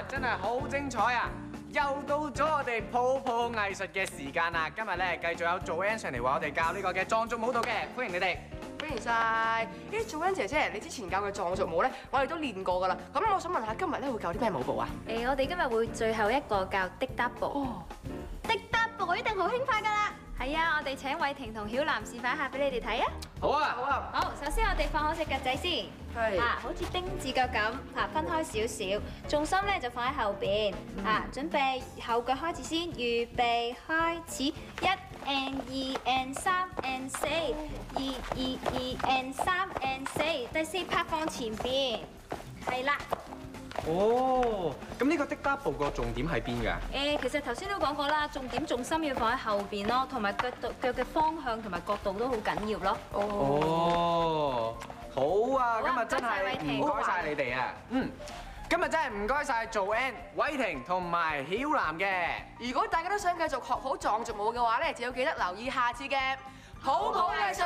真係好精彩啊！又到咗我哋泡泡藝術嘅時間啦！今日咧繼續有Joanne上嚟為我哋教呢個嘅藏族舞蹈嘅，歡迎你哋！歡迎晒！Joanne姐姐，你之前教嘅藏族舞咧，我哋都練過㗎啦。咁我想問下，今日咧會教啲咩舞步啊？我哋今日會最後一個教滴答步。哦，滴答步一定好輕快㗎啦！係啊，我哋請偉霆同曉南示範下俾你哋睇啊！好啊，好啊。好，首先我哋放好隻腳仔先，係好似丁字腳咁，分開少少，重心咧就放喺後邊，準備後腳開始先，預備開始，1 and 2 and 3 and 4，2 2 and 3 and 4，第4拍放前邊，係啦。哦，咁呢個滴答步個重點喺邊㗎？其實頭先都講過啦，重點重心要放喺後邊咯，同埋腳嘅方向同埋角度都好緊要咯。哦，好啊，今日真係唔唔該晒你哋啊！今日真係唔該晒Joanne、偉霆同埋曉南嘅。如果大家都想繼續學好藏族舞嘅話咧，就要記得留意下次嘅泡泡藝術。